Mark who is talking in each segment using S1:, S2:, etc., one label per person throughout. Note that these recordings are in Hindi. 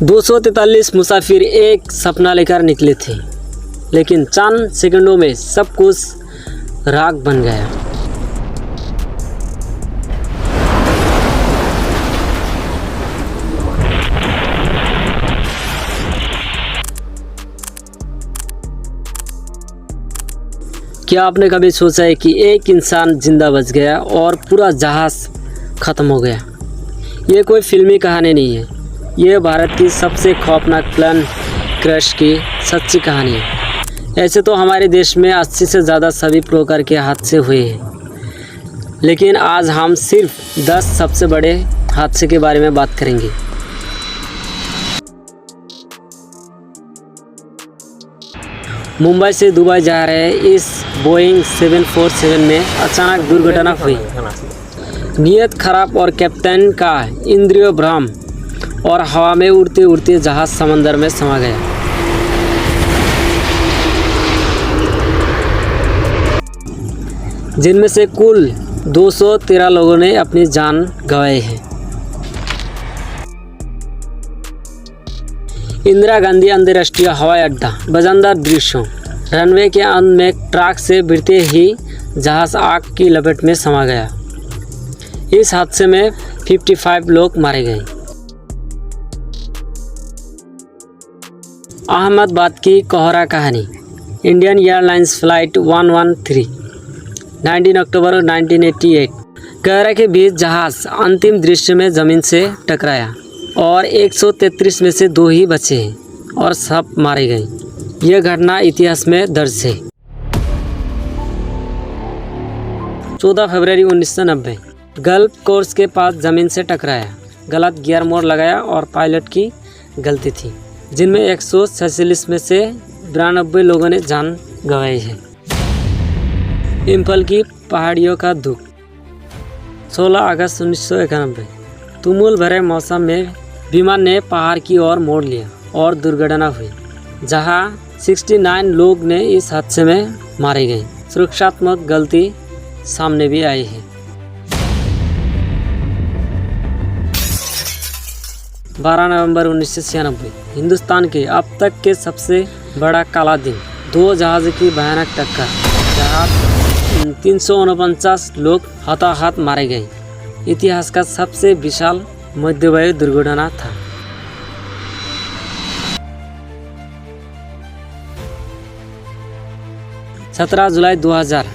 S1: 243 मुसाफिर एक सपना लेकर निकले थे, लेकिन चंद सेकंडों में सब कुछ राख बन गया। क्या आपने कभी सोचा है कि एक इंसान जिंदा बच गया और पूरा जहाज ख़त्म हो गया? ये कोई फिल्मी कहानी नहीं है, ये भारत की सबसे खौफनाक प्लेन क्रैश की सच्ची कहानी है। ऐसे तो हमारे देश में 80 से ज़्यादा सभी प्रकार के हादसे हुए हैं, लेकिन आज हम सिर्फ 10 सबसे बड़े हादसे के बारे में बात करेंगे। मुंबई से दुबई जा रहे इस बोइंग 747 में अचानक दुर्घटना हुई। नीयत खराब और कैप्टन का इंद्रिय भ्रम और हवा में उड़ते उड़ते जहाज समंदर में समा गया। जिनमें से कुल 213 लोगों ने अपनी जान गंवाई है। इंदिरा गांधी अंतर्राष्ट्रीय हवाई अड्डा, वजनदार दृश्यों। रनवे के अंत में ट्रक से भिड़ते ही जहाज आग की लपेट में समा गया। इस हादसे में 55 लोग मारे गए। अहमदाबाद की कोहरा कहानी। इंडियन एयरलाइंस फ्लाइट 113 19 अक्टूबर 1988। कोहरा के बीच जहाज अंतिम दृश्य में ज़मीन से टकराया और 133 में से 2 ही बचे हैं और सब मारे गए। यह घटना इतिहास में दर्ज है। 14 फरवरी 1990। गल्फ कोर्स के पास ज़मीन से टकराया, गलत गियर मोड़ लगाया और पायलट की गलती थी, जिनमें 146 में से 92 लोगों ने जान गंवाई है। इम्फल की पहाड़ियों का दुख। 16 अगस्त 1991। तुमुल भरे मौसम में विमान ने पहाड़ की ओर मोड़ लिया और दुर्घटना हुई, जहां 69 लोग ने इस हादसे में मारे गए। सुरक्षात्मक गलती सामने भी आई है। 12 नवंबर 1996। हिंदुस्तान के अब तक के सबसे बड़ा काला दिन। 2 जहाज़ की भयानक टक्कर, जहां 349 लोग हताहत मारे गए। इतिहास का सबसे विशाल मध्यवायु दुर्घटना था। सत्रह जुलाई 2000।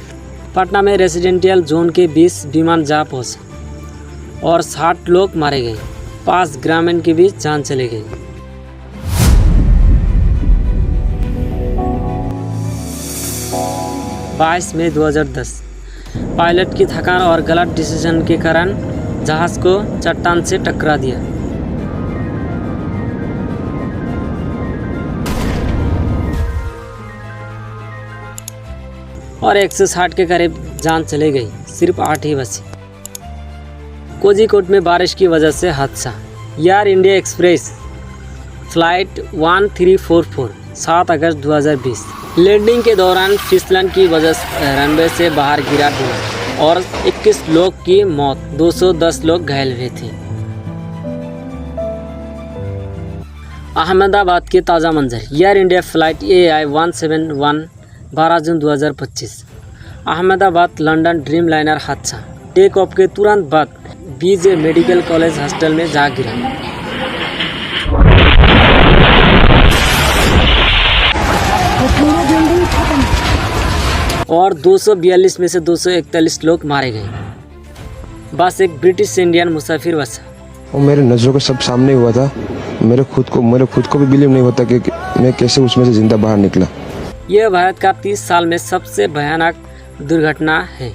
S1: पटना में रेसिडेंशियल जोन के 20 विमान जा पहुंचे और 60 लोग मारे गए। 5 ग्रामीण के बीच जान चली गई। बाईस मई 2010। पायलट की थकान और गलत डिसीजन के कारण जहाज को चट्टान से टकरा दिया। और 160 के करीब जान चली गई, सिर्फ 8 ही बची। कोझीकोड में बारिश की वजह से हादसा। एयर इंडिया एक्सप्रेस फ्लाइट 1344 7 अगस्त 2020। लैंडिंग के दौरान फिसलन की वजह से रनवे से बाहर गिरा विमान और 21 लोग की मौत, 210 लोग घायल हुए थे। अहमदाबाद के ताज़ा मंजर। एयर इंडिया फ्लाइट AI 171 12 जून 2025। अहमदाबाद लंदन ड्रीम लाइनर हादसा। टेक ऑफ के तुरंत बाद BJ मेडिकल कॉलेज हॉस्टल में जा गिरा। और 242 में से 241 लोग मारे गए। बस एक ब्रिटिश इंडियन मुसाफिर बचा।
S2: और मेरे नज़रों के सब सामने हुआ था। मेरे खुद को भी बिलीव नहीं होता कि मैं कैसे उसमें से जिंदा बाहर निकला।
S1: यह भारत का 30 साल में सबसे भयानक दुर्घटना है।